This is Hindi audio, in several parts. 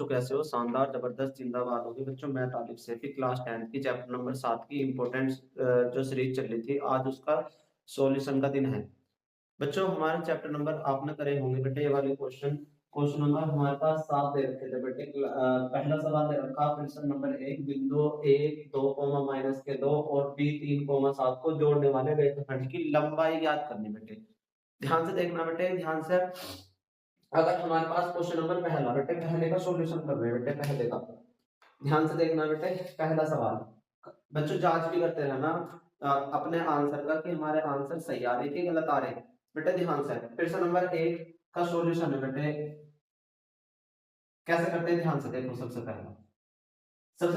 बच्चों कैसे हो? शानदार, जबरदस्त, जिंदाबाद होगी बच्चों। मैं तालिब सैफी क्लास 10th की चैप्टर नंबर 7 की इम्पोर्टेंट जो सीरीज चल रही थी, आज उसका सॉल्यूशन का दिन है। बच्चों हमारे चैप्टर नंबर आपने करे होंगे बेटे, ये वाले क्वेश्चन नंबर हमारे पास 7 दे रखे थे बेटे। पहला सवाल दे रखा प्रश्न नंबर 1, बिंदु 1 2 माइनस के 2 और बी 3 7 को जोड़ने वाले रेखाखंड की लंबाई ज्ञात करनी बेटे। ध्यान से देखना बेटे, ध्यान से। अगर हमारे पास क्वेश्चन नंबर पहला बेटे, पहले का सॉल्यूशन कर रहे हैं बेटे, पहले का ध्यान से देखना बेटे। पहला सवाल बच्चों जांच भी करते रहना अपने आंसर का कि हमारे आंसर सही आ रहे कि गलत आ रहे बेटे। ध्यान से प्रश्न नंबर 1 का सॉल्यूशन है बेटे, कैसे करते हैं ध्यान से देखो। सबसे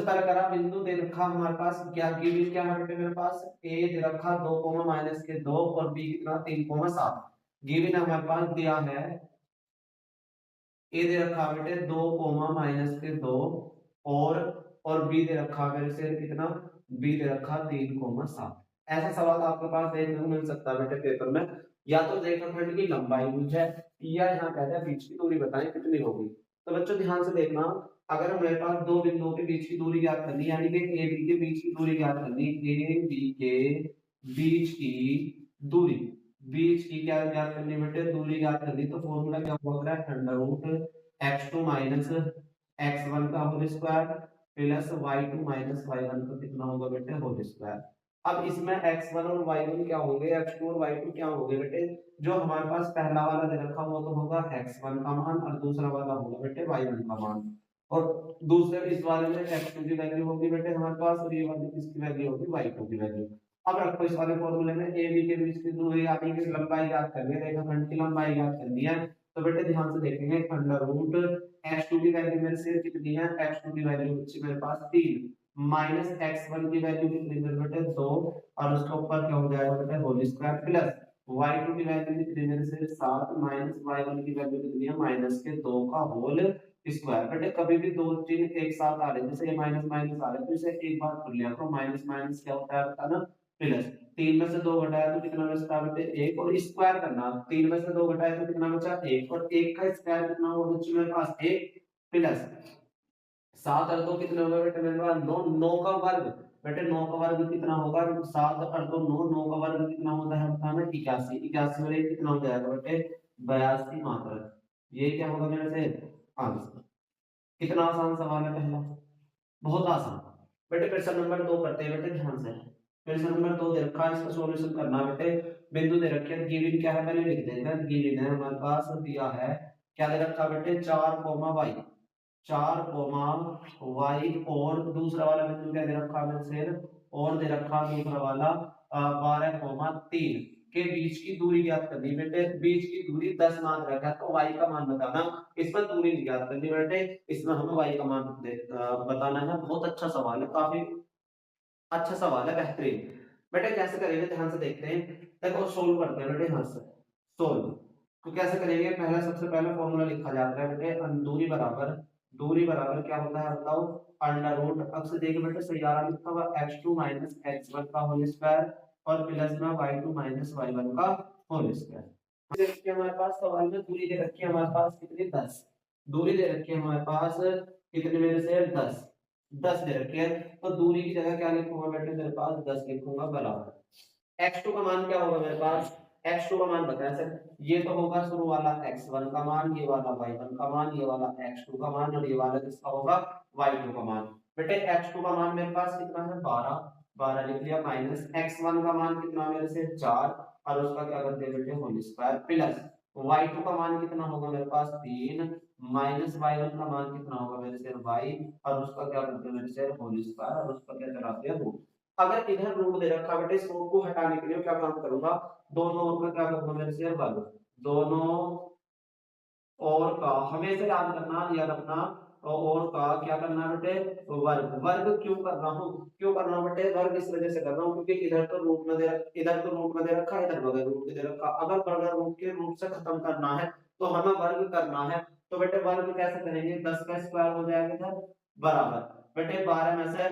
पहले करा, बिंदु दे रखा हमारे पास, क्या गिवन क्या है बेटे, मेरे पास ए दे रखा 2 माइनस के 2 और बी कितना 3 7। गिवन हमारे पास दिया है ए दे रखा बेटे 2 माइनस के 2 और बी दे रखा मेरे से कितना, बी दे रखा 3 7। ऐसा सवाल आपके पास देखने को मिल सकता है बेटे पेपर में। या तो रेखाखंड की लंबाई पूछे या यहाँ कहते हैं बीच की दूरी बताएं कितनी होगी। तो बच्चों ध्यान से देखना, अगर हमारे पास दो बिंदुओं के बीच की दूरी ज्ञात करनी, यानी कि ए बी के बीच की दूरी ज्ञात करनी, ए बी के बीच की दूरी, बीच की क्या ज्ञात करनी बेटे, दूरी ज्ञात करनी। तो फॉर्मूला क्या होगा, under root x2 minus x1 का whole square plus y2 minus y1 का कितना होगा बेटे, होल स्क्वायर। अब इसमें x1 और y1 क्या होंगे, x2 और y2 क्या होंगे बेटे। जो हमारे पास पहला वाला दे रखा हुआ तो होगा x1 का मान और दूसरा वाला होगा बेटे y1 का मान। और दूसरे इस वाले में x2 की वैल्यू होगी बेटे हमारे पास, और ये वाली किसकी वैल्यू होगी, y2 की वैल्यू। अब रखो इस वाले फॉर्मूले में ए बी के बीच की दूरी यानी कि लंबाई ज्ञात करनी है, रेखाखंड की लंबाई ज्ञात करनी है। तो बेटे ध्यान से देखेंगे, अंडर रूट x2 की वैल्यू मेरे से कितनी है, x2 की वैल्यू बच्चे मेरे पास 3 माइनस x1 की वैल्यू कितनी मेरे बेटे 2 और उसके ऊपर क्या हो जाएगा बेटे होल स्क्वायर प्लस y2 की वैल्यू कितनी मेरे से 7 माइनस y1 की वैल्यू कितनी है माइनस के 2 का होल स्क्वायर। बेटे कभी भी दो चीज एक साथ आ रहे हैं, जैसे ये माइनस माइनस आ रहे हैं तो इसे एक बार कर लिया तो माइनस माइनस क्या होता है ना, प्लस। 3 में से 2 घटाया तो कितना बचता बेटे 1 और स्क्वायर करना, 3 में से 2 घटाया तो कितना बचा 1 और 1 का स्क्वायर कितना होगा बच्चों मेरे पास 1 प्लस 7 और 2 कितने होगा बेटे मेरे पास 9, 9 का वर्ग बेटे 9 का वर्ग कितना होगा 7 और 2 9, 9 का वर्ग कितना होता है बताना 81, 81 में कितना हो जाएगा बेटे 82 मात्रक। ये क्या होगा मेरे से आंसर। कितना आसान सवाल है पहला, बहुत आसान। बेटे प्रश्न नंबर 2 करते हैं बेटे ध्यान से। प्रश्न नंबर 2 दे रखा है, इसका सॉल्यूशन करना बेटे। बिंदु दे रखे हैं, गिवन क्या है पहले लिख देते हैं। गिवन है हमारे पास दिया है, क्या दे रखा बेटे 4 y 4 y और दूसरा वाला बिंदु क्या दे रखा है से, और दे रखा दूसरा वाला 12 3 के बीच की दूरी ज्ञात करनी बेटे। बीच की दूरी 10 मान रखा है तो y का मान बताना, इसमें दूरी नहीं ज्ञात करनी बेटे, इसमें हमें y का मान बताना है। बहुत अच्छा सवाल है, काफी अच्छा सवाल है, बेहतरीन। बेटे कैसे करेंगे ध्यान से देखते हैं, देखो सोल्व करते हैं बेटे। ध्यान से सोल्व तो कैसे करेंगे, पहले सबसे पहले फॉर्मूला लिखा जाता है बेटे, दूरी बराबर क्या होता है बताओ, अंडर रूट, अब से देखिए बेटे सैयारा लिखा हुआ x2 माइनस x1 का होल स्क्वायर और प्लस में y2 माइनस y1 का होल स्क्वायर। देखिए हमारे पास सवाल में दूरी दे रखी है हमारे पास कितनी 10, दूरी दे रखी है हमारे पास कितने मेरे से 10 दे रखी है। तो दूरी की जगह क्या लिखूंगा बेटे मेरे पास 10 लिखूंगा बराबर x2 का मान क्या होगा मेरे पास, x2 का मान बताया सर, ये तो होगा शुरू वाला x1 का मान, ये वाला y1 का मान, ये वाला x2 का मान और ये वाला किसका होगा y2 का मान। बेटे x2 का मान मेरे पास कितना है 12, 12 लिख लिया माइनस x1 का मान कितना मेरे से 4 और उसका क्या करते हैं बेटे होल स्क्वायर प्लस y2 का मान कितना होगा मेरे पास 3 माइनस y1 का मान कितना होगा मेरे से y और उसका क्या करते हैं मेरे से होल स्क्वायर और उसका क्या कराते हैं रूट। अगर इधर रूट दे रखा बेटे, इस रूट को हटाने के लिए क्या काम करूंगा, दोनों ओर का क्या करूंगा मेरे से वर्ग, दोनों और का हमेशा याद करना, याद रखना, और का क्या करना बेटे वर्ग। वर्ग क्यों कर रहा हूँ, क्यों कर रहा हूँ बेटे वर्ग इस वजह से कर रहा हूँ क्योंकि इधर तो रूट में दे रखा है, इधर बगैर रूट के दे रखा। अगर बगैर रूट के रूट से खत्म करना है तो हमें वर्ग करना है। तो बेटे वर्ग कैसे करेंगे, 10 का स्क्वायर हो जाएगा इधर बराबर बेटे 12 में से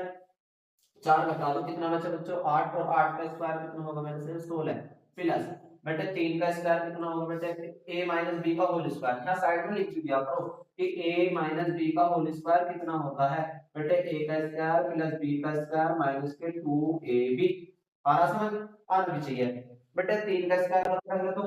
4 घटा दो कितना बचा बच्चों 8 और 8 का स्क्वायर कितना होगा मेरे से 16 प्लस बेटे 3 का स्क्वायर कितना होगा बेटे a माइनस बी का होल स्क्वायर, यहाँ साइड में लिख दिया करो कि a माइनस बी का होल स्क्वायर कितना होता है बेटे a का स्क्वायर प्लस b का स्क्वायर माइनस के 2ab। आ रहा समझ, आना भी चाहिए बेटे। 3 का स्क्वायर होता है तो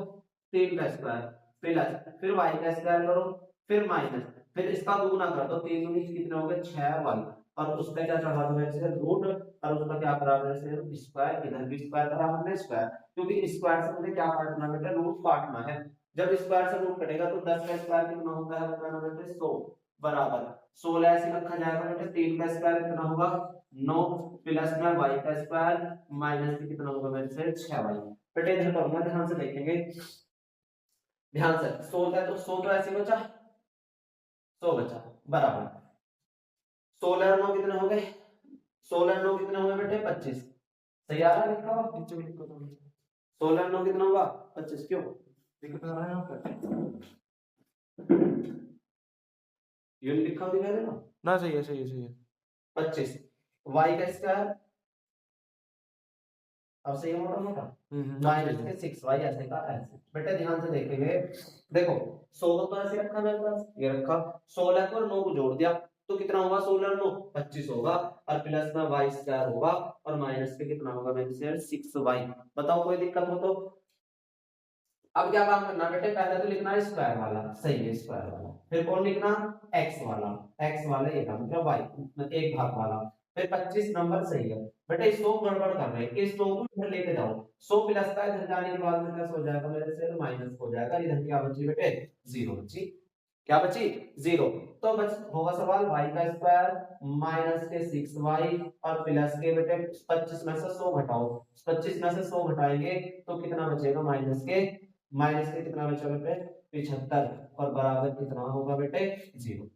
3 का स्क्वायर प्लस फिर y का स्क्वायर करो फिर माइनस फिर इसका दुगुना कर दो, 3 दूनी कितने हो गए 6y, और उसका क्या चढ़ा दो वैसे रूट, और उसका क्या करा वैसे स्क्वायर, इधर भी स्क्वायर करा हमने स्क्वायर, क्योंकि स्क्वायर से मुझे क्या काटना बेटा रूट काटना है। जब स्क्वायर से रूट कटेगा तो 10 का स्क्वायर कितना होता है बताना बेटे 100 बराबर 16 ऐसे रखा जाएगा बेटे। 3 का स्क्वायर कितना होगा 9 प्लस में y का स्क्वायर माइनस में कितना होगा मेरे से 6y। बेटे इधर करूंगा ध्यान से देखेंगे, ध्यान से 100 है तो 100 तो ऐसे बचा 100 बचा बराबर 16 और 9 कितने हो गए 16 और 9 कितने हो गए बेटे 25। सही आ रहा है लिखा हुआ नीचे में लिखो तुम 16 और 9 कितना होगा 25 क्यों दिख रहा है यहाँ पर ये लिखा दिखा रहे ना सही है 25 y का स्क्वायर अब सही है मोटा मोटा माइनस के 6y ऐसे का ऐसे। बेटा ध्यान से देखेंगे देखो 16 तो ऐसे रखा मेरे पास ये रखा 16 को और 9 को जोड़ दिया तो कितना होगा 16 और 9 25 होगा और प्लस में y स्क्वायर होगा और माइनस के कितना होगा मेरे से 6y। बताओ कोई दिक्कत हो तो। अब क्या काम करना बेटे पहले तो लिखना है स्क्वायर वाला सही है स्क्वायर वाला, फिर कौन लिखना x वाला ये था मतलब y एक भाग वाला, फिर 25 नंबर सही है। बेटे 100 गड़बड़ कर रहे हैं इस 100 को इधर लेके जाओ 100 प्लस का इधर जाने के बाद में प्लस हो जाएगा मेरे से तो माइनस हो जाएगा, इधर क्या बची बेटे 0 बची, क्या बची 0। तो बस होगा सवाल y का स्क्वायर माइनस के 6y और प्लस के बेटे 25 में से 100 घटाओ, 25 में से 100 घटाएंगे तो कितना बचेगा माइनस के कितना बचा बेटे 75 और बराबर कितना होगा बेटे 0।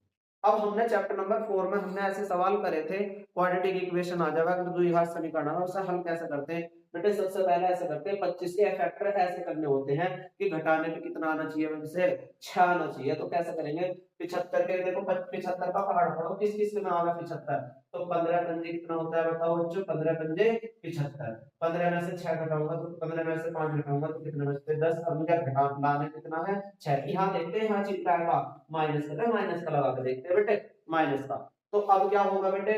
अब हमने चैप्टर नंबर 4 में हमने ऐसे सवाल करे थे क्वाड्रेटिक इक्वेशन आ जाएगा कि द्विघात समीकरण है उसे हल कैसे करते हैं बेटे। सबसे पहले ऐसे करते हैं 25 के फैक्टर ऐसे करने होते हैं कि घटाने पे कितना आना चाहिए वैसे 6 आना चाहिए। तो कैसे करेंगे 75 के देखो 75 का पहाड़ पढ़ो किस किस में आएगा 75 तो 15 पंजे कितना होता है बताओ बच्चों 15 पंजे 75, 15 में से 6 घटाऊंगा तो 15 में से 5 घटाऊंगा तो कितना बचते 10। अब मुझे घटाना कितना है 6, यहाँ देखते हैं यहाँ चिपका है माइनस का लगा के देखते हैं बेटे माइनस का। तो अब क्या होगा बेटे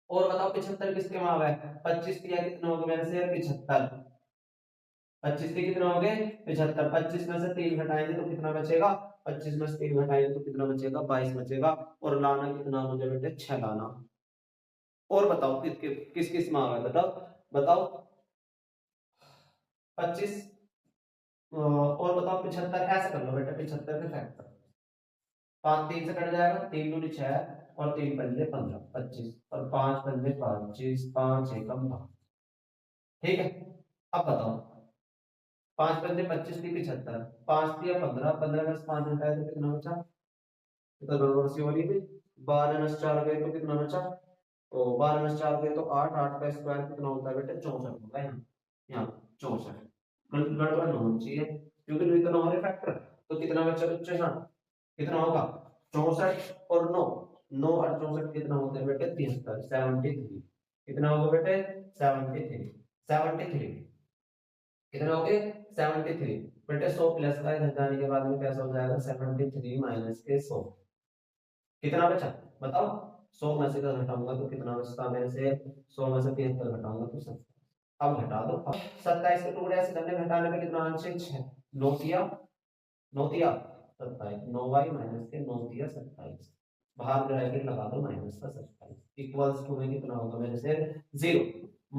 और बताओ 75 किसके में आ गए 25 दिया कितना होगा मेरे से 75, 25 के कितना हो गए 75, 25 में से 3 घटाएंगे तो कितना बचेगा 25 में से 3 घटाएंगे तो कितना बचेगा 22 बचेगा और लाना कितना मुझे बेटे 6 लाना। और बताओ किस किस में आ गया बताओ 25 और बताओ 75 ऐसे कर लो बेटा 75 के फैक्टर 5 3 से कट जाएगा 3 दूनी 6 और 3 पंजे 15 25 और 5 पंजे 25 5 एकम 5। ठीक है अब बताओ 5 पंजे 25 की 75 5 दिया 15 15 में से 5 घटाए तो कितना बचा तो गड़बड़ सी हो रही है 12 में से 4 गए तो कितना बचा तो 12 में से 4 गए तो 8 8 का स्क्वायर कितना होता है बेटे 64 होता है यहाँ 64 गड़बड़ नहीं होनी चाहिए क्योंकि इतना हो रहा फैक्टर तो कितना बचा बच्चे यहाँ कितना होगा 64 और 9 9 और 64 कितना होता है बेटे 73 73 कितना होगा बेटे 73 73 कितना हो गए 73 बेटे 100 प्लस का इधर जाने के बाद में कैसा हो जाएगा 73 माइनस के 100 कितना बचा बताओ 100 में से घटाऊंगा तो कितना बचता मेरे से 100 में से 73 घटाऊंगा तो 70। अब घटा दो 27 के टुकड़े ऐसे करने घटाने पे कितना आंसर 6 9 दिया 27 9y माइनस के 9 दिया 27 बाहर ब्रैकेट लगा दो माइनस का 27 इक्वल्स टू में कितना होगा मेरे से 0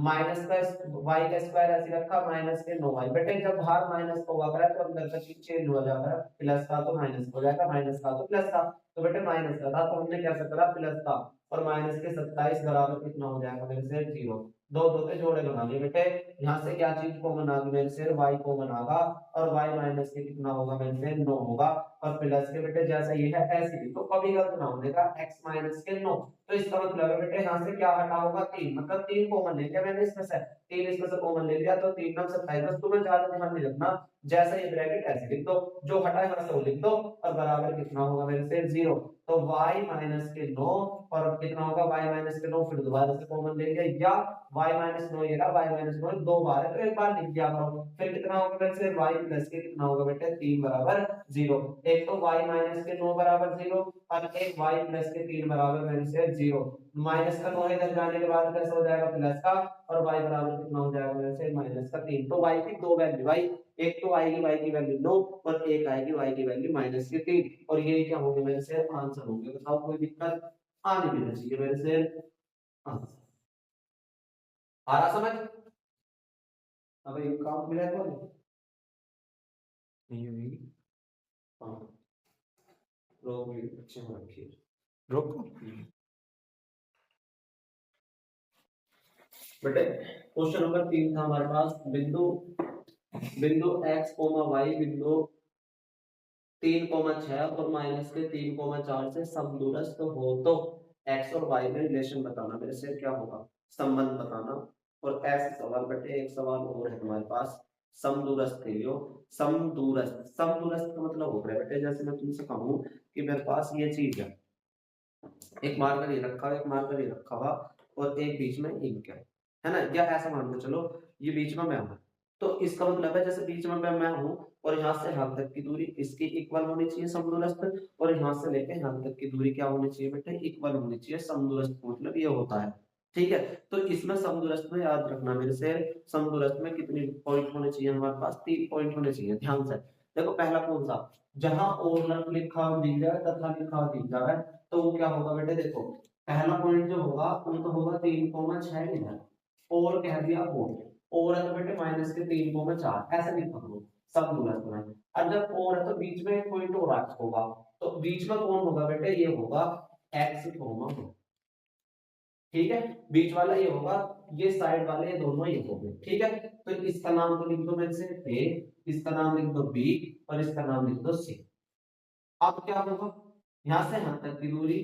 माइनस का y का स्क्वायर ऐसे रखा माइनस के 9y बेटे जब बाहर माइनस को हुआ करा तो अंदर का चीज चेंज हो जाता है प्लस का तो माइनस हो जाएगा माइनस का तो प्लस का तो बेटे माइनस का था तो हमने क्या करा प्लस का और माइनस के 27 बराबर कितना हो जाएगा मेरे से 0 दो दो पे जोड़े लगा लिए बेटे यहाँ से क्या चीज कॉमन आ गई मेरे से y कॉमन आगा और y माइनस के कितना होगा मेरे से 9 होगा और प्लस के बेटे जैसा ये है ऐसे भी, तो कभी गलत ना हो देगा x माइनस के 9। तो इसका मतलब है बेटे यहाँ से क्या हटा होगा 3, मतलब 3 कॉमन ले लिया मैंने इसमें से, 3 इसमें से कॉमन ले लिया तो 3 9 27। बस तुम्हें ज्यादा ध्यान नहीं रखना, जैसा ये ब्रैकेट ऐसे लिख दो, जो हटा है वैसे वो लिख दो, और बराबर कितना होगा मेरे से 0। तो y माइनस के 9 और कितना होगा y माइनस के 9, फिर दोबारा से कॉमन ले लिया, या y माइनस 9 ये रहा, y माइनस 9 दो बार है तो एक बार लिख दिया करो, फिर कितना होगा मेरे से y प्लस के कितना होगा बेटे 3 बराबर 0। एक तो y माइनस के 9 बराबर 0 और एक y प्लस के 3 बराबर मेरे से 0। माइनस का 9 इधर जाने के बाद कैसा हो जाएगा प्लस का, और y बराबर कितना हो जाएगा मेरे से माइनस का 3। तो y की दो वैल्यू भाई, एक तो आएगी y की वैल्यू 9 और एक आएगी y की वैल्यू माइनस के 3, और ये क्या होंगे मेरे से आंसर होंगे। बताओ कोई दिक्कत आने भी नहीं चाहिए मेरे से आंसर। आ रहा समझ? अब ये काम मिला है नहीं हुई? हाँ रोक ली, अच्छे में रखिए, रोको बेटे। क्वेश्चन नंबर 3 था हमारे पास, बिंदु बिंदु x, y बिंदु 3,6 और माइनस के 3,4 से समदूरस्थ हो तो x और y में रिलेशन बताना, मेरे से क्या होगा संबंध बताना। और ऐसे सवाल बेटे एक सवाल और है हमारे पास, समदूरस्थ के लिए। समदूरस्थ, समदूरस्थ का मतलब हो गया बेटे, जैसे मैं तुमसे कहूं कि मेरे पास ये चीज है, एक मार्कर ये रखा हुआ, एक मार्कर ये रखा हुआ और एक बीच में इंक है ना, या ऐसा मान के चलो ये बीच में मैं हूं, तो इसका मतलब है जैसे बीच में मैं हूं और यहाँ से यहाँ तक की दूरी इसकी इक्वल होनी चाहिए समदूरस्थ, और यहाँ से लेके यहाँ तक की दूरी क्या होनी चाहिए बेटे इक्वल होनी चाहिए समदूरस्थ, मतलब ये होता है। ठीक है, तो इसमें समदूरस्थ में याद रखना मेरे से, समदूरस्थ में कितनी पॉइंट होने चाहिए हमारे पास, 3 पॉइंट होने चाहिए। ध्यान से देखो, पहला कौन सा, जहां और लिखा दिख जाए तथा लिखा दिख जाए तो वो क्या होगा बेटे, देखो पहला पॉइंट जो होगा वो तो होगा 3,6 इधर, और कह दिया और है तो बेटे माइनस के 3,4 ऐसा लिखा करो समदूरस्थ में। और जब और है तो बीच में एक पॉइंट और होगा, तो बीच में कौन होगा बेटे, ये होगा x कॉमा, ठीक है, बीच वाला ये होगा, ये साइड वाले ये दोनों ये होंगे। ठीक है, तो इसका नाम तो लिख दो मेरे से a, इसका नाम लिख दो b और इसका नाम लिख दो c। अब क्या होगा, यहाँ से यहाँ तक की दूरी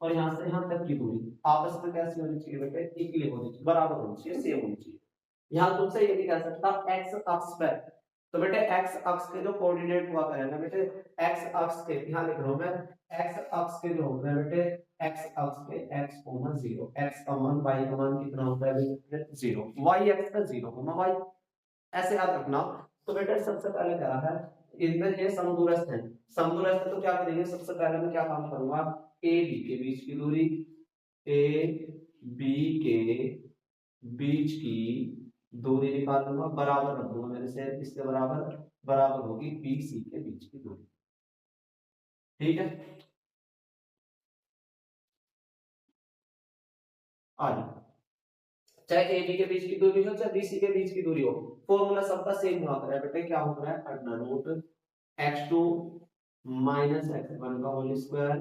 और यहाँ से यहाँ तक की दूरी आपस में कैसी होनी चाहिए बेटे, इक्वल होनी चाहिए, बराबर होनी चाहिए, सेम होनी चाहिए। यहाँ तुमसे ये भी कह सकता x अक्ष पर, तो बेटे x अक्ष के जो कोऑर्डिनेट हुआ करेंगे बेटे, x अक्ष के यहाँ लिख रहा हूं मैं, x अक्ष के जो होते हैं बेटे, x अक्ष पे x, 0, x का मान y का मान कितना होता है बेटे 0, y x का 0, y ऐसे याद रखना। तो बेटे सबसे पहले क्या है, इनमें ये समदूरस्थ है, समदूरस्थ तो क्या करेंगे, सबसे पहले मैं क्या काम करूंगा, a b के बीच की दूरी, a b के बीच की दूरी निकाल लूंगा, बराबर रख दूंगा मेरे से, इसके बराबर बराबर होगी बी सी के बीच की दूरी। ठीक है, आगे चाहे ए बी के बीच की दूरी हो चाहे बी सी के बीच की दूरी हो, फॉर्मूला सबका सेम हुआ है बेटे, क्या हो रहा है under root x2 minus x1 का whole square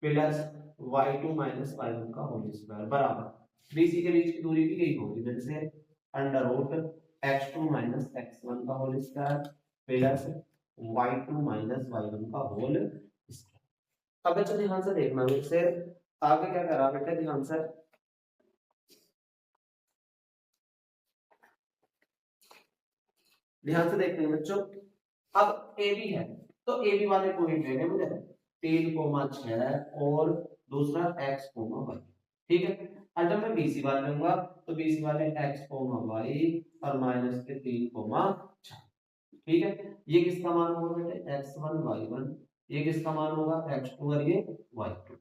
plus y2 minus y1 का होल स्क्वायर बराबर बी सी के बीच की दूरी भी यही होगी मेरे से, under root x2 minus x1 का whole square plus y2 minus y1 का होल स्क्वायर। अब बच्चों ध्यान से देखना मेरे से, आगे क्या करा बेटे, ध्यान से देखते हैं बच्चों। अब ए बी है तो ए बी वाले पॉइंट लेने मुझे 3,6 और दूसरा x, y। ठीक है, और जब मैं बीसी वाले लूंगा तो बीसी वाले x, y और माइनस के 3,6। ठीक है, ये किसका मान होगा बेटे x1 y1, ये किसका मान होगा x2 और ये y2,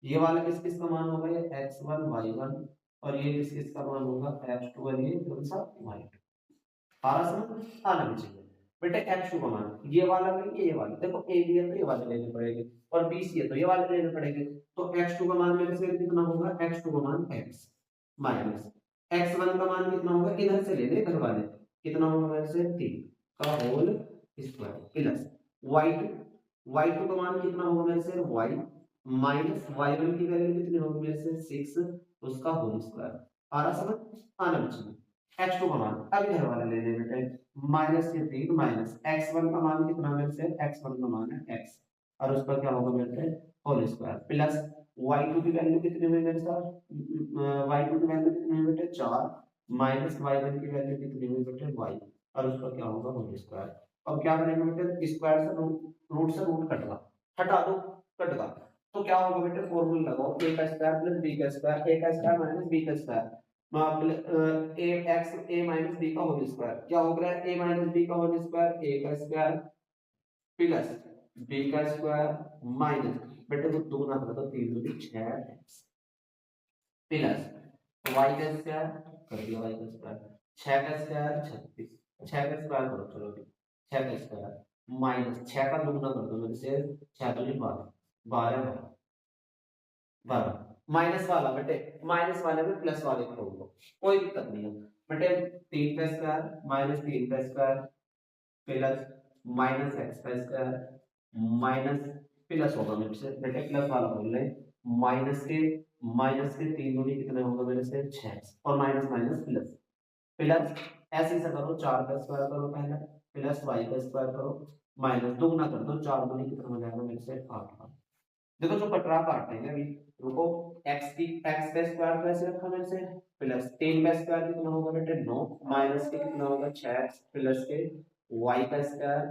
ये वाला किसका मान होगा ये x1 y1 और ये किसका मान होगा x2 और ये कौन सा y2। आरा समझ आना भी चाहिए बेटे, x2 का मान ये वाला लेंगे, ये वाला देखो a b है तो ये वाले लेने पड़ेंगे और b c है तो ये वाले लेने पड़ेंगे, तो x2 का मान मेरे से कितना होगा, x2 का मान x माइनस x1 का मान कितना होगा, इधर से लेने इधर वाले कितना होगा मेरे से 3 का होल स्क्वायर प्लस y2 का मान कितना होगा मेरे से y माइनस y1 की वैल्यू कितनी होगी मेरे से 6 उसका होल स्क्वायर। आ रहा समझ आना चाहिए। x2 का मान अब इधर वाला ले ले बेटे, माइनस के 3 माइनस x1 का मान कितना मेरे से, x1 का मान है x, और उस पर क्या होगा मेरे होल स्क्वायर प्लस y2 की वैल्यू कितनी हुई मेरे साथ, y2 की वैल्यू कितनी हुई बेटे 4 माइनस y1 की वैल्यू कितनी हुई बेटे y, और उस पर क्या होगा होल स्क्वायर। अब क्या करेंगे बेटे, स्क्वायर से रूट से रूट कटवा, हटा दो, कट गया, तो क्या होगा बेटे फॉर्मूला लगाओ, a का स्क्वायर प्लस b का स्क्वायर, a का स्क्वायर माइनस b का square, a x a minus b का होल स्क्वायर, क्या हो गया a माइनस b का होल स्क्वायर, a का स्क्वायर प्लस b का स्क्वायर माइनस बेटे तो दो ना तो 3 2 6 प्लस y का स्क्वायर कर दिया, y का स्क्वायर 6 का स्क्वायर 36, 6 का स्क्वायर करो चलो, 6 का स्क्वायर माइनस 6 का दुगना कर दो मेरे से, 6 का 12 12 12 माइनस वाला बेटे, माइनस वाले में प्लस वाले को छोड़ दो, कोई दिक्कत नहीं है बेटे, 3 का स्क्वायर माइनस 3 का स्क्वायर प्लस माइनस x का स्क्वायर माइनस प्लस होगा मेरे से बेटे, प्लस वाला बोल रहे माइनस के 3 दूनी कितने होगा मेरे से 6 और माइनस माइनस प्लस प्लस ऐसे से करो 4 का स्क्वायर करो पहले प्लस y का स्क्वायर करो माइनस दुगना कर दो, 4 दूनी कितना हो जाएगा मेरे से 8। देखो जो कटरा काट देंगे अभी, रुको, x का स्क्वायर कैसे रखा मैंने से प्लस 3 का स्क्वायर कितना होगा बेटे 9 माइनस के कितना होगा 6x प्लस के y का स्क्वायर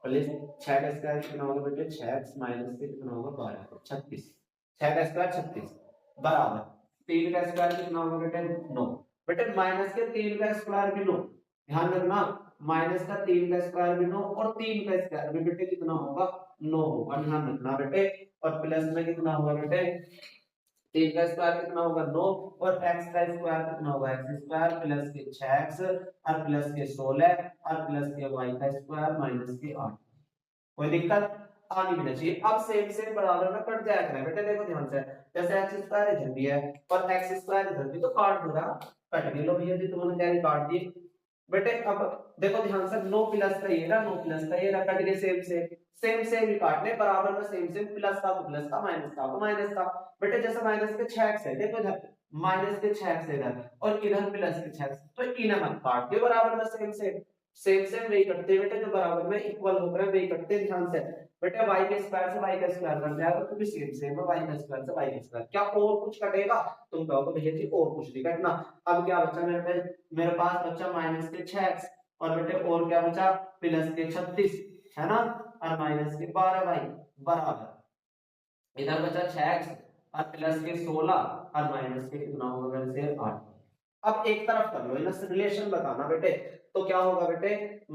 प्लस 6 का स्क्वायर कितना होगा बेटे 6x माइनस के कितना होगा 12 36, 6 का स्क्वायर 36 बराबर 3 का स्क्वायर कितना होगा बेटे 9, बेटे माइनस के 3 का स्क्वायर भी 9, ध्यान रखना माइनस का 3 का स्क्वायर भी 9 और 3 का स्क्वायर भी बेटे कितना होगा 9 होगा, ध्यान रखना बेटे, और प्लस में कितना होगा बेटे 3 का स्क्वायर कितना होगा 9 और x का स्क्वायर कितना होगा x स्क्वायर प्लस के 6x और प्लस के 16 और प्लस के y का स्क्वायर माइनस के 8, कोई दिक्कत आनी भी नहीं चाहिए। अब सेम बराबर में कट जाया करें बेटे, देखो ध्यान से, जैसे x स्क्वायर इधर भी है और x स्क्वायर इधर भी, तो काट दूंगा, कट गई लो भैया जी, तुमने क्या काट दी बेटे। अब देखो ध्यान से, 9 प्लस का ये रहा 9 प्लस का ये रहा, कट गए सेम ही काटने बराबर में, सेम प्लस का तो प्लस का माइनस का तो माइनस का, बेटे जैसे माइनस के 6x है, देखो इधर माइनस के 6x है इधर और इधर प्लस के 6x, तो इन्हें मत काट दियो बराबर में, सेम वही करते हैं बेटे, जो बराबर में इक्वल होकर है वही करते हैं, ध्यान से बेटे y के स्क्वायर से y का स्क्वायर बन जाएगा, तो भी सेम है, y का स्क्वायर से y का स्क्वायर, क्या और कुछ कटेगा, तुम कहोगे भैया जी और कुछ नहीं कटना। अब क्या बचा मेरे पास बचा माइनस के 6x और बेटे और क्या बचा प्लस के 36 है ना, और माइनस के 12y बराबर इधर बचा 6x और प्लस के 16 और माइनस के कितना होगा मेरे से 8। अब एक तरफ कर लो, इनसे रिलेशन बताना बेटे, तो क्या होगा बेटे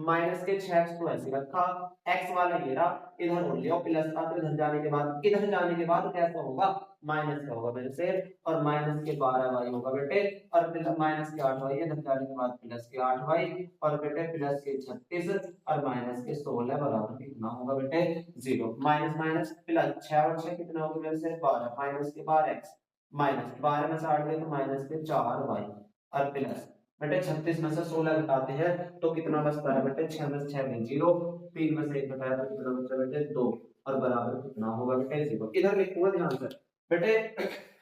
माइनस के 6x को ऐसे रखा, x वाला ये रहा, इधर हो लिया प्लस का, तो इधर जाने के बाद कैसा होगा माइनस का होगा मेरे से, और माइनस के 12y होगा बेटे, और प्लस माइनस के 8y, इधर जाने के बाद प्लस के 8y और बेटे प्लस के 36 और माइनस के 16 बराबर कितना होगा बेटे 0, माइनस माइनस प्लस 6 और 6 कितना होगा मेरे से 12 माइनस के 12x माइनस 12 में से 8 गए तो माइनस के 4y और प्लस बेटे 36 में से 16 घटाते हैं तो कितना बचता है बेटे 6 में से 6 में 0, 3 में से 1 घटाया तो कितना बचता है बेटे 2 और बराबर कितना होगा बेटे 0। इधर लिखूंगा ध्यान से बेटे,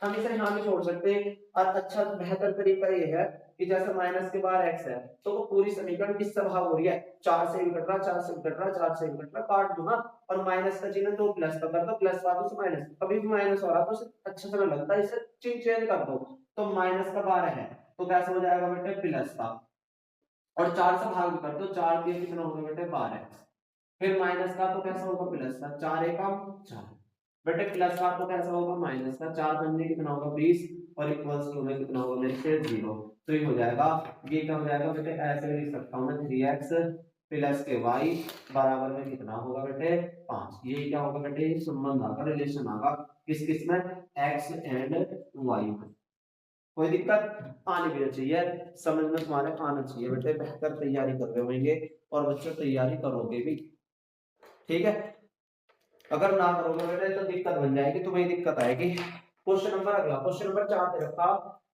हम इसे यहां भी छोड़ सकते हैं, और अच्छा बेहतर तरीका ये है कि जैसे माइनस के बाहर x है तो वो पूरी समीकरण किससे भाग हो रही है 4 से भी कट रहा 4 से भी कट रहा 4 से भी कट रहा, काट दो ना, और माइनस का चिन्ह तो प्लस का कर दो, प्लस वालों से माइनस, कभी भी माइनस हो रहा तो अच्छा सा लगता है, इसे चेंज कर दो, तो माइनस का 12 है तो कैसे हो जाएगा बेटे प्लस का, और 4 से भाग कर दो, 4 के कितना होगा बेटे 12, फिर माइनस का तो कैसा होगा प्लस का, 4 एकम 4 बेटे, प्लस का तो कैसा होगा माइनस का, 4 बनने कितना होगा 20 और इक्वल्स टू में कितना होगा मेरे से 0, तो ये हो जाएगा, ये क्या हो जाएगा बेटे ऐसे लिख सकता हूं मैं 3x प्लस के y बराबर में कितना होगा बेटे 5, ये क्या होगा बेटे संबंध आगा, रिलेशन आगा किस किस में x एंड y में। कोई दिक्कत आनी भी चाहिए, समझ में तुम्हारे आना चाहिए बेटे, बेहतर तैयारी कर रहे होंगे और बच्चों तैयारी करोगे भी, ठीक है, अगर ना करोगे बेटे तो दिक्कत बन जाएगी, तुम्हें दिक्कत आएगी। क्वेश्चन नंबर अगला, क्वेश्चन नंबर 4 पे रखा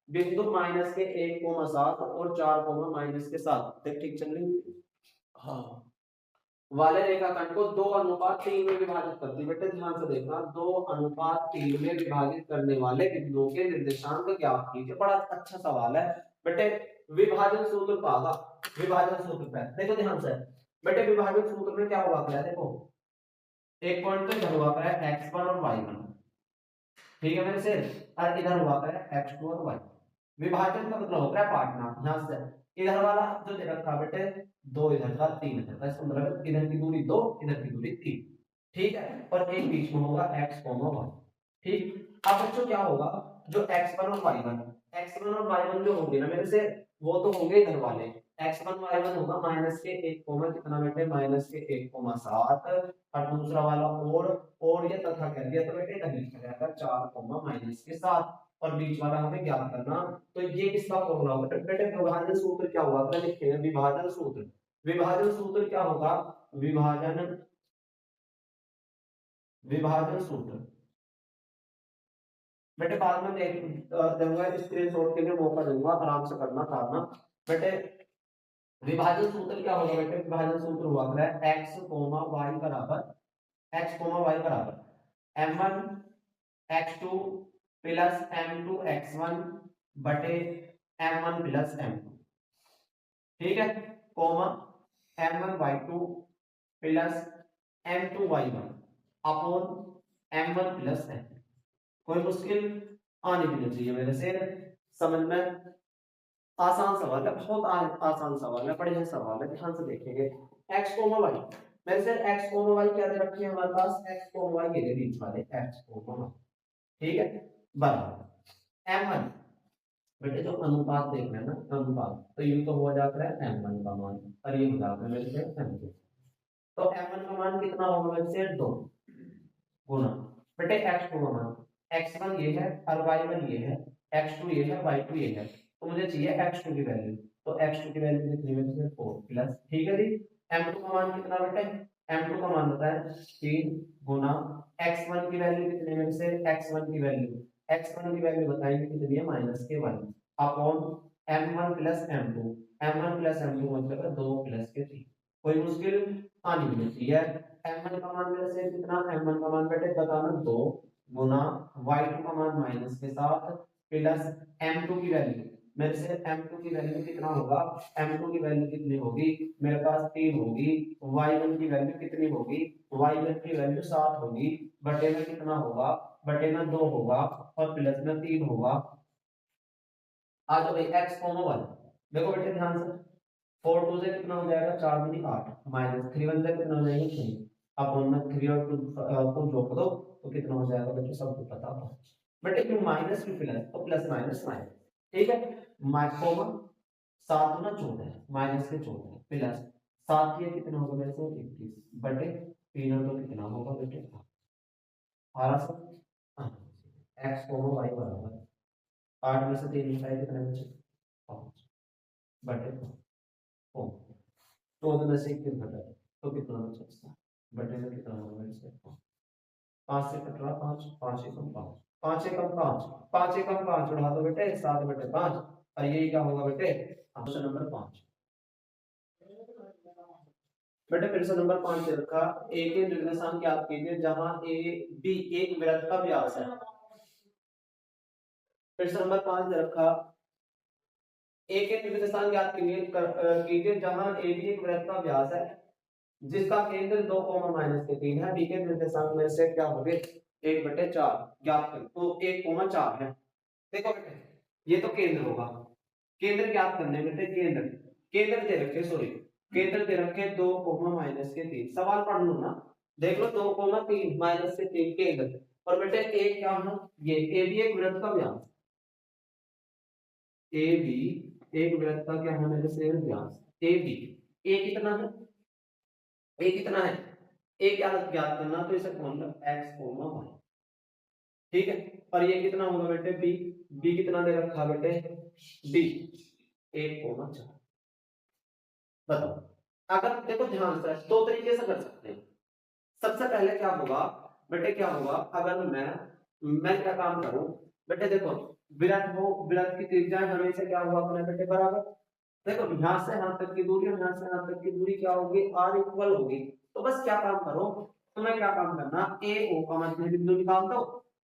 बिंदु माइनस के 1,7 और 4, माइनस के 7 ठीक चल रही हाँ वाले रेखाखंड को 2:3 में विभाजित करती, बेटे ध्यान से देखना, 2:3 में विभाजित करने वाले बिंदुओं के निर्देशांक ज्ञात कीजिए। बड़ा अच्छा सवाल है बेटे, विभाजन सूत्र पागा, विभाजन सूत्र पे देखो ध्यान से बेटे, विभाजन सूत्र में क्या हुआ है देखो, एक पॉइंट तो इधर हुआ है x1 और y1, ठीक है मेरे से, और इधर हुआ है x2 और y। विभाजन का मतलब होता है काटना, यहां से इधर वाला जो दे रखा बेटे 2 इधर का 3 इधर का, इसका मतलब इधर की दूरी 2 इधर की दूरी 3, ठीक है, और एक बीच में होगा x, y, ठीक। अब बच्चों क्या होगा, जो x1 और y1, x1 और y1 जो होंगे ना मेरे से, वो तो होंगे इधर वाले, x1 y1 होगा माइनस के 1 कोमा कितना बेटे, माइनस के 1 कोमा 7, और दूसरा वाला और ये तथा कर दिया तो बेटे इधर लिखा जाएगा 4 कोमा माइनस के 7, और बीच वाला हमें ज्ञात करना। तो ये किसका फॉर्मूला होगा बेटे, विभाजन सूत्र क्या होगा, अपने लिखते हैं विभाजन सूत्र। विभाजन सूत्र क्या होगा, विभाजन विभाजन सूत्र बेटे बाद में देख दूंगा, स्क्रीनशॉट के लिए मौका दूंगा, आराम से करना था ना बेटे। विभाजन सूत्र क्या होगा बेटे, विभाजन सूत्र हुआ है x, y बराबर x, y बराबर m1 x2 plus m2 x1 बटे m1 प्लस m2, ठीक है, comma m1 y2 plus m2 y1 upon m1 plus m। कोई मुश्किल आनी भी नहीं चाहिए मेरे से, समझ में आसान सवाल है, बहुत आसान सवाल है, बढ़िया सवाल है, ध्यान से देखेंगे। x y मेरे से x y क्या दे रखी है हमारे पास, x y के बीच वाले x y, ठीक है, बराबर m1 बेटे जो अनुपात देख रहे हैं ना, अनुपात तो ये तो हो जाता है m1 का मान, और ये हो जाता है मेरे से m2, तो m1 का मान कितना होगा मेरे से 2 गुना बेटे x का मान, x1 ये है और y1 ये है, x2 ये है, y2 ये है, तो मुझे चाहिए x2 की वैल्यू, तो x2 की वैल्यू कितनी है 4 प्लस, ठीक है जी। m2 का मान कितना बेटे, m2 का मान होता है 3 गुना x1 की वैल्यू कितनी है से, x1 की वैल्यू बताएंगे कितनी है -1 अपॉन m1 प्लस m2, मतलब 2 प्लस के 3। कोई मुश्किल आनी नहीं चाहिए। m1 का मान मेरे से कितना, m1 का मान बेटे बताना 2 गुना y2 का मान -7 प्लस m2 की वैल्यू मेरे से, m2 की वैल्यू कितना होगा, m2 की वैल्यू कितनी होगी मेरे पास 3 होगी, y1 की वैल्यू कितनी होगी, y1 की वैल्यू 7 होगी, बटे में कितना होगा, बटे में 2 होगा और प्लस में 3 होगा। आ जाओ भाई x, y देखो बेटे ध्यान से, 4 2 से कितना हो जाएगा, 4 दूनी 8 माइनस 3 1 से कितना हो जाएगा 3, अब उनमें 3 और 2 को जोड़ दो तो कितना हो जाएगा बेटे, सबको पता है बेटे, क्यों माइनस की प्लस तो प्लस माइनस माइनस, ठीक है, माइकोमा 7 गुना 14 माइनस के 14 प्लस 7 ये कितना होगा मेरे से 21 बटे 3 और 2 कितना होगा बेटे 12 से x y बराबर 8 में से 3 निकाले कितने बचे 5 बटे 4, 14 में से 21 घटा तो कितना बचा इसका, बटे में कितना होगा इससे 5 से कट रहा 5, 5 एकम 5, 5 एकम 5, 5 एकम 5 उड़ा दो बेटे 7 बटे 5, और यही क्या होगा बेटे ऑप्शन नंबर 5 बेटे। फिर से नंबर 5 दे रखा, ए के निर्देशांक ज्ञात कीजिए जहां ए बी एक वृत्त का व्यास है। फिर से नंबर 5 दे रखा, ए के निर्देशांक ज्ञात कीजिए जहां ए बी एक वृत्त का व्यास है जिसका केंद्र 2 -3 है, बी के निर्देशांक में से क्या होंगे 1/4 ज्ञात करें, तो 1,4 है। देखो बेटे ये तो केंद्र होगा, केंद्र ज्ञात करने बेटे, केंद्र दे रखे, सॉरी केंद्र दे रखे 2, -3, सवाल पढ़ लो ना, देख लो 2, 3 -3 केंद्र, और बेटे ए क्या है, ये ए भी एक वृत्त का व्यास, ए बी एक वृत्त का क्या है मेरे से व्यास, ए बी, ए कितना है, ए कितना है, ए क्या ज्ञात करना, तो इसे कौन x, y, ठीक है, और ये कितना होगा बेटे बी, बी कितना दे रखा बेटे बी 1,4, बताओ। अगर देखो ध्यान से दो तरीके से कर सकते हैं, सबसे पहले क्या होगा बेटे, क्या होगा अगर मैं क्या काम करूं बेटे, देखो वृत्त हो, वृत्त की त्रिज्या हमेशा क्या होगा अपने बेटे बराबर, देखो यहां से यहां तक की दूरी और यहां से यहां तक की दूरी क्या होगी, r इक्वल होगी, तो बस क्या काम करो, तुम्हें क्या काम करना, ए ओ का मध्य बिंदु निकाल दो,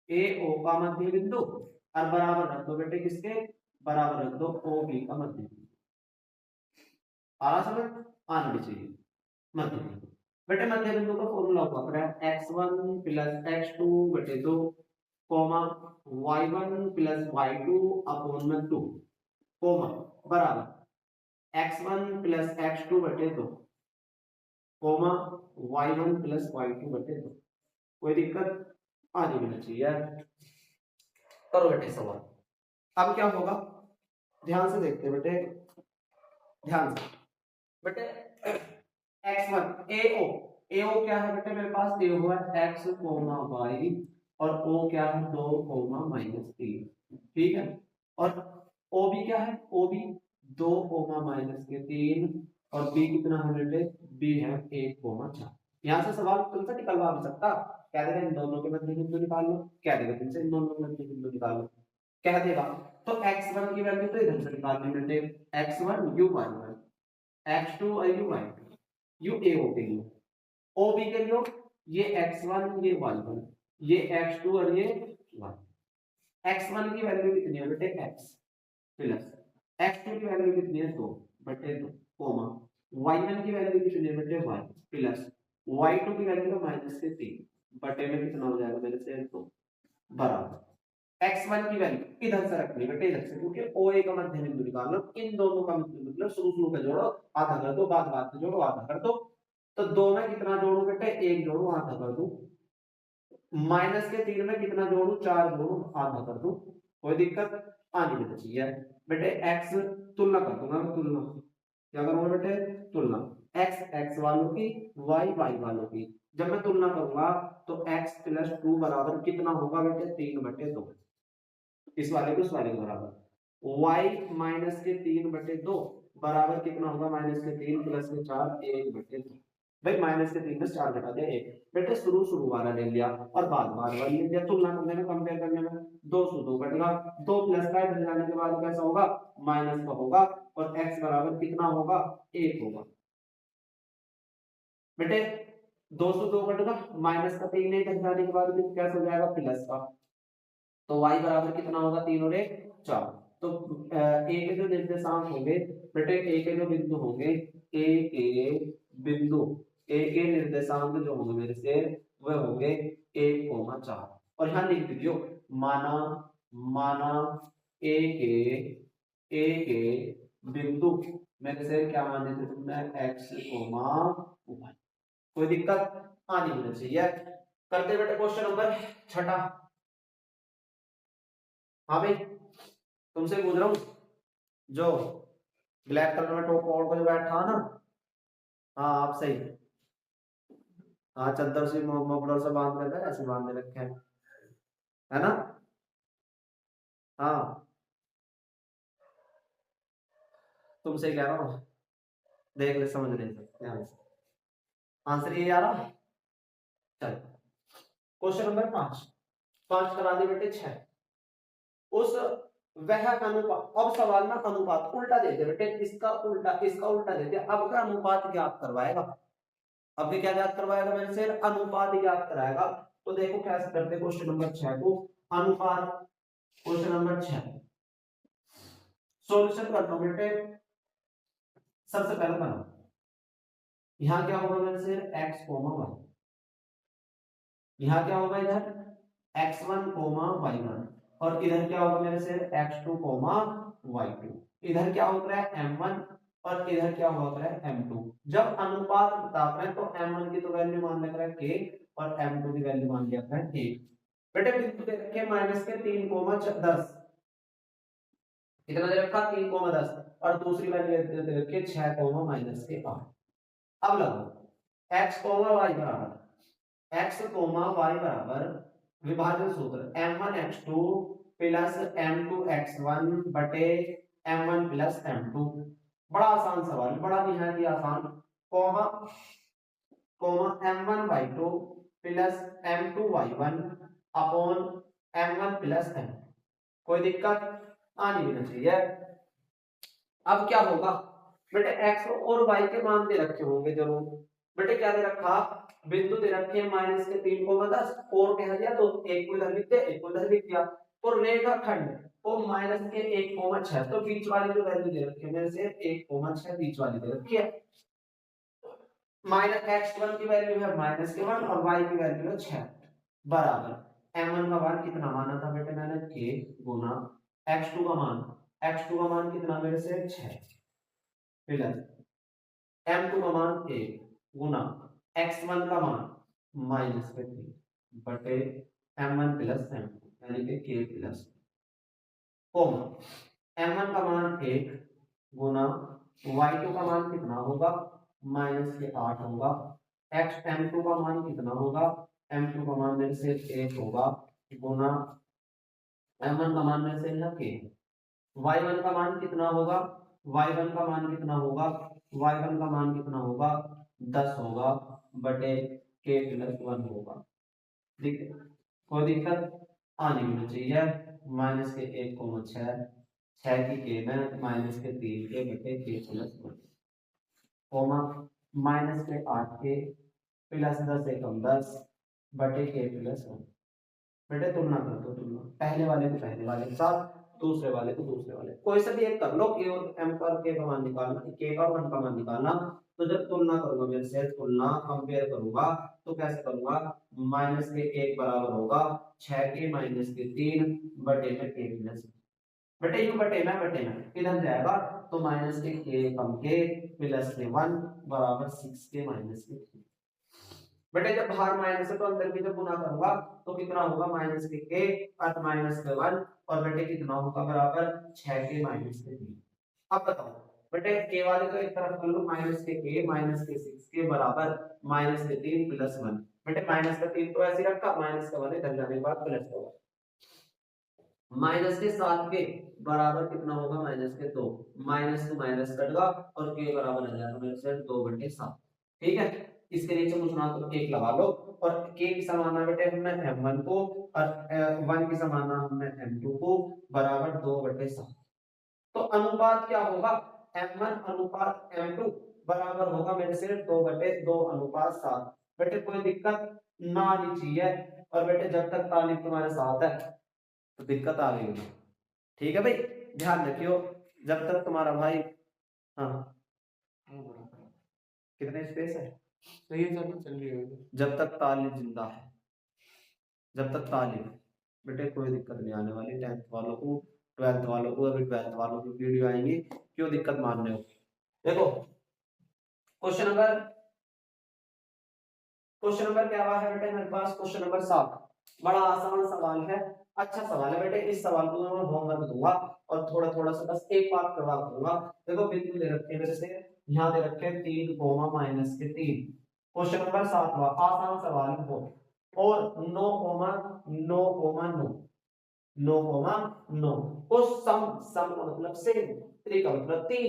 ए ओ का मध्य बिंदु और बराबर रख दो बेटे किसके, बराबर रख दो ओ बी का मध्य बिंदु, आ रहा समझ, आना भी चाहिए मध्य बिंदु। बेटे मध्य बिंदु का फॉर्मूला हुआ कर x1 प्लस x2 बटे 2 coma y1 plus y2 upon में 2 कोमा बराबर x1 प्लस x2 बटे 2 कोमा y1 प्लस y2 बटे 2। कोई दिक्कत आ नहीं होना चाहिए। करो बेटे सवाल। अब क्या होगा ध्यान से देखते हैं बेटे, ध्यान से बेटे x1 AO क्या है बेटे मेरे पास दिया हुआ है x कोमा y और O क्या है 2 कोमा -3 ठीक है, और OB क्या है OB 2 कोमा -3 और B कितना है बेटे B है 1 कोमा 4। यहाँ से सवाल तुमसे निकलवा भी सकता, क्या देगा इन दोनों के मध्य बिंदु निकाल लो, क्या देगा तुमसे इन दोनों के मध्य बिंदु निकाल लो, क्या देगा तो x1 की वैल्यू तो इधर से निकालनी बेटे x1 u1 x2 और u a o के लिए ob के लिए ये x1 ये y1 ये x2 और ये y। x1 की वैल्यू कितनी है बेटे x प्लस x2 की वैल्यू कितनी है 2 बटे 2 कोमा y1 की वैल्यू कितनी है बेटे y प्लस y2 की वैल्यू है -3 बटे में कितना हो जाएगा मेरे से 2 बराबर x1 की वैल्यू इधर से रखनी बेटे इधर से, क्योंकि OA का मध्य बिंदु निकालना, इन दोनों का मध्य मतलब शुरू में जोड़ो आधा कर दो, बाद में जोड़ो आधा कर दो, तो 2 में कितना जोड़ू बेटे 1 जोड़ू आधा कर दूं, -3 में कितना जोड़ू 4 जोड़ू आधा कर दूं, कोई दिक्कत आनी नहीं चाहिए बेटे। x तुलना कर दूंगा मैं, तुलना क्या करूंगा बेटे तुलना x वालों की y वालों की, जब मैं तुलना करूंगा तो x + 2 बराबर कितना होगा बेटे 3 बटे 2, इस वाले को उस वाले के बराबर y -3 बटे 2 बराबर कितना होगा -3 + 4 1 बटे 2। भाई -3 में 4 घटा दिया 1 बेटे, शुरू वाला ले लिया और बाद वाला ले लिया, तुलना करने में कंपेयर करने में 2 से 2 कटेगा, 2 प्लस का इधर जाने के बाद कैसा होगा माइनस का होगा और x बराबर कितना होगा 1 होगा बेटे, 2 से 2 कटेगा माइनस का 3 इधर जाने के बाद कैसा हो जाएगा प्लस का, तो y बराबर कितना होगा 3 और 1 4। तो ए के जो निर्देशांक होंगे बेटे, ए के जो बिंदु होंगे, ए के निर्देशांक जो होंगे मेरे से वह होंगे 1,4 और यहाँ लिख दीजिए माना माना ए के बिंदु मेरे से क्या माने थे तुमने x, y। कोई दिक्कत आनी होनी चाहिए। करते बेटे क्वेश्चन नंबर 6। हाँ भाई तुमसे पूछ रहा हूँ, जो ब्लैक कलर में टॉप और को जो बैठा ना, हाँ आप सही, हाँ चद्दर से मफलर से बांध कर ऐसे बांध रखे हैं है ना, हाँ तुमसे कह रहा हूँ, देख ले समझ नहीं सकते आंसर ये आ रहा। चल क्वेश्चन नंबर 5 करा दे बेटे 6 उस वह अनुपात, अब सवाल में अनुपात उल्टा दे दे बेटे, इसका उल्टा दे दे, अब का अनुपात ज्ञात करवाएगा, अब क्या ज्ञात करवाएगा मेरे से अनुपात ज्ञात कराएगा। तो देखो कैसे करते क्वेश्चन नंबर 6 को अनुपात, क्वेश्चन नंबर 6 सॉल्यूशन करता हूं बेटे। सबसे पहले बनाओ, यहां क्या होगा मेरे से x, y, यहां क्या होगा इधर x1, y1 और इधर क्या होगा मेरे से x2, y2, इधर क्या होता है m1 और इधर क्या होता है m2। जब अनुपात बताते हैं तो m1 की तो वैल्यू मान लेकर है k और m2 की वैल्यू मान लिया है 1। बेटे बिंदु दे रखे -3,10, कितना दे रखा 3,10 और दूसरी वैल्यू दे रखी है 6,-8। अब लगो x, y बराबर x, y बराबर विभाजन सूत्र m1x2 प्लस m2x1 बटे m1 प्लस m2। बड़ा आसान सवाल, बड़ा निहायत ही आसान, comma m1y2 plus m2y1 upon m1 plus m। कोई दिक्कत आनी नहीं चाहिए। अब क्या होगा बेटे x और y के मान दे रखे होंगे जरूर, बेटे क्या दे रखा बिंदु दे रखे -3,10 और कह दिया तो एक को इधर लिख दे एक को इधर लिख दिया, और रेखाखंड को माइनस के 1,6 तो बीच वाली जो वैल्यू दे रखी है मेरे से 1,6 बीच वाली दे रखी है। माइनस x1 की वैल्यू है -1 और y की वैल्यू है 6 बराबर m1 का मान कितना माना था बेटे मैंने k गुना x2 का मान कितना मेरे से 6 प्लस m2 का मान 1 गुना x1 का मान -3 बटे m1 प्लस m2 यानी कि k प्लस कोमा m1 का मान 1 गुना y2 का मान कितना होगा -8 होगा m2 का मान कितना होगा m2 का मान मेरे से 1 होगा गुना m1 का मान मेरे से है k y1 का मान कितना होगा y1 का मान कितना होगा y1 का मान कितना होगा 10 होगा बटे k प्लस 1 होगा। ठीक है कोई दिक्कत आनी होनी चाहिए माइनस के 1,6 6 की k में माइनस के 3 के बटे k प्लस 1 कोमा माइनस के 8 के प्लस 10 एकम 10 बटे k प्लस 1 बेटे तुलना कर दो तुलना पहले वाले को पहले वाले के साथ दूसरे वाले को दूसरे वाले कोई सा भी एक कर लो k और m का और k का मान निकालना k का और 1 का मान निकालना तो जब तुलना करूंगा मेरे से तुलना कंपेयर करूंगा तो कैसे करूंगा माइनस के 1 बराबर होगा 6 के माइनस के 3 बटे में k प्लस बटे यू बटे में इधर जाएगा तो माइनस के k कम के प्लस के 1 बराबर 6 के माइनस के 3 बेटे जब बाहर माइनस है तो अंदर भी जब गुना करूंगा तो कितना होगा माइनस के k और माइनस के 1 और बेटे कितना होगा बराबर 6 के माइनस के 3। अब बताओ बेटे k वाले को एक तरफ कर लो माइनस के k माइनस के 6 के बराबर माइनस के 3 प्लस 1 बेटे माइनस का 3 तो ऐसे रखा माइनस का 1 इधर जाने के बाद प्लस होगा माइनस के 7 के बराबर कितना होगा माइनस के 2 माइनस टू माइनस कटेगा और k बराबर आ जाएगा मेरे से 2/7। ठीक है इसके नीचे कुछ ना तो 1 लगा लो और k की समानता बेटे हमने m1 को और 1 की समानता हमने m2 को बराबर 2/7 तो अनुपात क्या होगा m1 अनुपात m2 बराबर होगा मेरे से 2/2 अनुपात 7 बेटे कोई दिक्कत ना आनी चाहिए और बेटे जब तक तालिब तुम्हारे साथ है तो दिक्कत आ गई होगी। ठीक है भाई ध्यान रखियो जब तक तुम्हारा भाई हाँ कितने स्पेस है तो ये चल रही है जब तक तालिब जिंदा है जब तक तालिब बेटे कोई दिक्कत नहीं आने वाली 10th वालों को 12th वालों को अभी 12th वालों की वीडियो आएंगी क्यों दिक्कत मान रहे हो देखो क्वेश्चन नंबर क्या हुआ है बेटे मेरे पास क्वेश्चन नंबर 7 बड़ा आसान सवाल है अच्छा सवाल है बेटे इस सवाल को मैं होमवर्क दूंगा और थोड़ा थोड़ा सा बस एक बात करवा दूंगा देखो बिल्कुल दे रखे हैं जैसे यहां दे रखे हैं 3 कोमा माइनस के 3 क्वेश्चन नंबर 7 आसान सवाल है वो और 9 कोमा 9 कोमा 9 9 कोमा 9 को सम का मतलब सेम त्रि का मतलब 3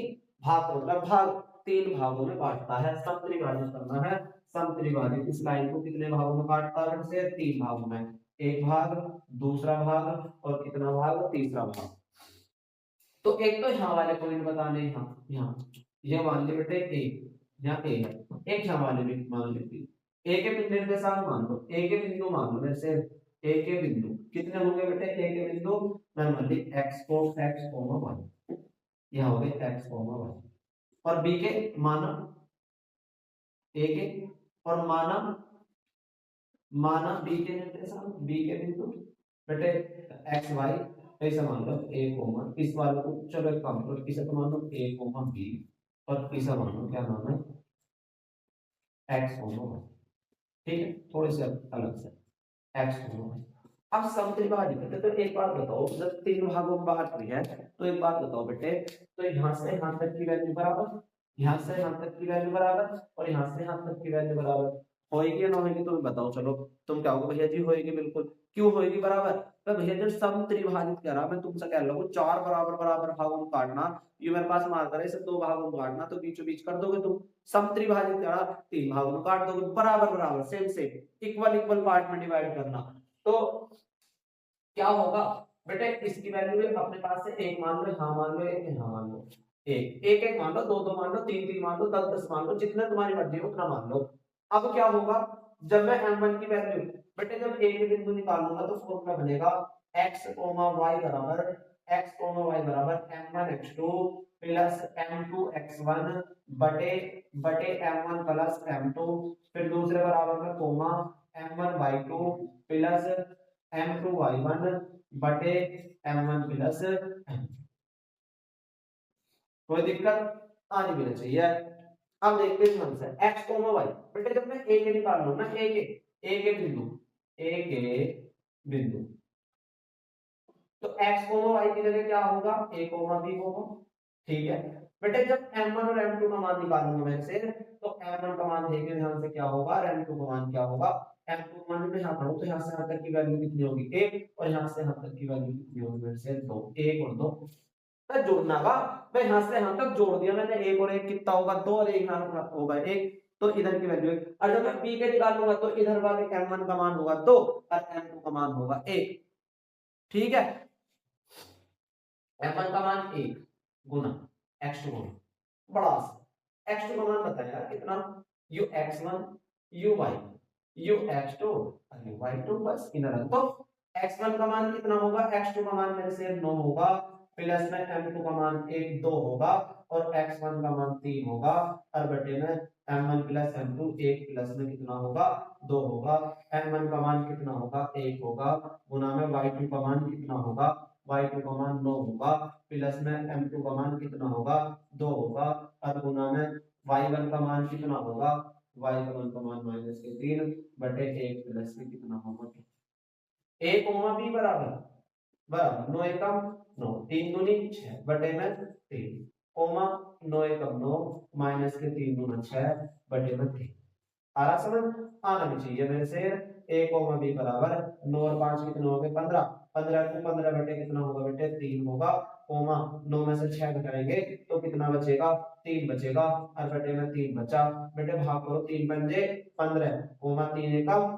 भाग का मतलब भाग 3 भागों में बांटता है सम त्रिभाजित करना है सम त्रिभाजित इस लाइन को कितने भागों में काटता है से 3 भागों में एक भाग दूसरा भाग और कितना भाग तीसरा भाग तो एक तो यहाँ वाले पॉइंट बताने यहाँ ये मान ले बेटे ए यहाँ ए है एक यहाँ वाले भी मान लेती ए के बिंदु के साथ मान लो ए के बिंदु मान लो मेरे से ए के बिंदु कितने होंगे बेटे ए के बिंदु नॉर्मली x को x, 1 यहाँ हो गए x, 1 और b के माना ए के और माना b के निर्देशांक b के बिंदु बेटे x y ऐसा मान लो a कोमा इस वाले को चलो एक काम करो इसे तो मान लो a कोमा b और इसे मान लो क्या नाम है x कोमा y ठीक है थोड़े से अलग से x कोमा y अब समत्रिभाजित है तो एक बात बताओ जब 3 भागों में बांट रही है तो एक बात बताओ बेटे तो यहाँ से यहाँ तक की वैल्यू बराबर यहाँ से यहाँ तक की वैल्यू बराबर और यहाँ से यहाँ तक की वैल्यू बराबर होएगी या ना होएगी तुम बताओ चलो तुम क्या होगा भैया जी होएगी बिल्कुल क्यों होएगी बराबर तो भैया जब समत्रिभाजित कह रहा मैं तुमसे कह रहा हूँ 4 बराबर बराबर भागों में काटना ये मेरे पास मार्कर है इसे 2 भागों में काटना तो बीचों बीच कर दोगे तुम समत्रिभाजित कह रहा 3 भागों में काट दोगे बराबर बराबर सेम सेम इक्वल पार्ट में डिवाइड करना तो क्या होगा बेटे इसकी वैल्यू अपने पास से एक मान लो यहाँ मान लो एक यहाँ मान लो एक मान लो दो मान लो तीन मान लो 10 मान लो जितना तुम्हारी मर्जी हो उतना मान लो अब क्या होगा जब मैं m1 की वैल्यू बेटे जब a के बिंदु निकालूंगा तो फॉर्मूला बनेगा x कोमा y बराबर m1 x2 plus m2 x1 बटे m1 प्लस m2, फिर दूसरे बराबर में coma m1 y2 plus m2 y1 बटे m1 प्लस m। कोई दिक्कत आ नहीं मिलना चाहिए। अब देखते हैं ध्यान से x y, बेटे जब मैं a के निकाल लूं ना, a के बिंदु तो x y की जगह क्या होगा, a b होगा। ठीक है बेटे, जब m1 और m2 का मान निकालूंगा मैं से, तो m1 का मान देखें ध्यान से क्या होगा और m2 का मान क्या होगा। m2 मान में यहाँ पढ़ो तो यहाँ से यहाँ तक की वैल्यू कितनी होगी 1 और यहाँ से यहाँ तक की वैल्यू कितनी होगी मेरे से 2, 1 और 2 मैं जोड़ना का, मैं यहाँ से यहाँ तक जोड़ दिया मैंने, 1 और 1 कितना होगा 2 और 1 यहाँ होगा 1, तो इधर की वैल्यू 1। और जब मैं b के निकालूंगा तो इधर वाले m1 का मान होगा 2 और m2 का मान होगा 1। ठीक है, m1 का मान 1 गुना x2 गुना बड़ा सा x2 का मान बताया कितना, u x1 u y u x2 और u y2, बस इधर तो x1 का मान कितना होगा, x2 का मान मेरे से 9 होगा, प्लस में m2 का मान 1 2 होगा और x1 का मान 3 होगा और बटे में m1 प्लस m2 1 प्लस में कितना होगा 2 होगा, m1 का मान कितना होगा 1 होगा गुना में y2 का मान कितना होगा, y2 का मान 9 होगा प्लस में m2 का मान कितना होगा 2 होगा और गुना में y1 का मान कितना होगा, y1 का मान -3 बटे 1 प्लस में कितना होगा a कोमा b बराबर 9 एकम 9 3 दूनी 6 बटे में 3 कोमा 9 एकम 9 माइनस के 3 दूना 6 बटे में 3। आ रहा समझ, आना भी चाहिए मेरे से। a कोमा b बराबर 9 और 5 कितने हो गए 15, 15 को 15 बटे कितना होगा बेटे 3 होगा, कोमा 9 में से 6 घटाएंगे तो कितना बचेगा 3 बचेगा और बटे में 3 बचा, बेटे भाग करो 3 पंजे 15 कोमा 3 एकम।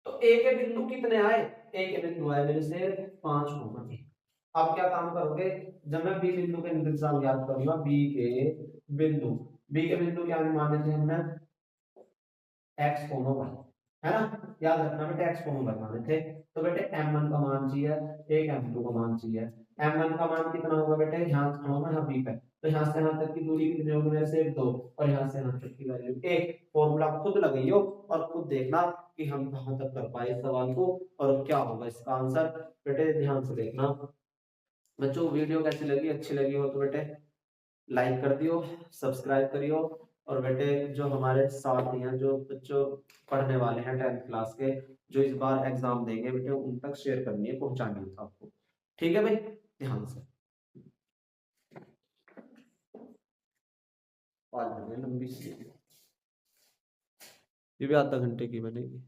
तो a के बिंदु कितने आए, a के बिंदु आए मेरे से 5 कोमा 1। अब क्या काम करोगे, जब मैं b बिंदु के इंतजाम याद करूंगा, b के बिंदु क्या माने थे हमने x y, है ना, याद रखना बेटे x y माने थे। तो बेटे m1 का मान चाहिए, एक m2 का मान चाहिए। m1 का मान कितना होगा बेटे, यहाँ खड़ा होगा यहाँ b पे, तो यहाँ से यहाँ तक की दूरी कितनी होगी मेरे से 2 और यहाँ से यहाँ तक की वैल्यू 1। फॉर्मूला खुद लगाइयो और खुद देखना कि हम कहां तक कर पाए इस सवाल को और क्या होगा इसका आंसर। बेटे ध्यान से देखना। बच्चों वीडियो कैसी लगी, अच्छी लगी हो तो बेटे लाइक कर दियो, सब्सक्राइब करियो और बेटे जो हमारे साथी हैं, जो बच्चों पढ़ने वाले हैं 10th क्लास के, जो इस बार एग्जाम देंगे बेटे उन तक शेयर करनी है, पहुंचानी है आपको। ठीक है भाई, ध्यान से। लंबी सी ये भी आधा घंटे की बनेगी।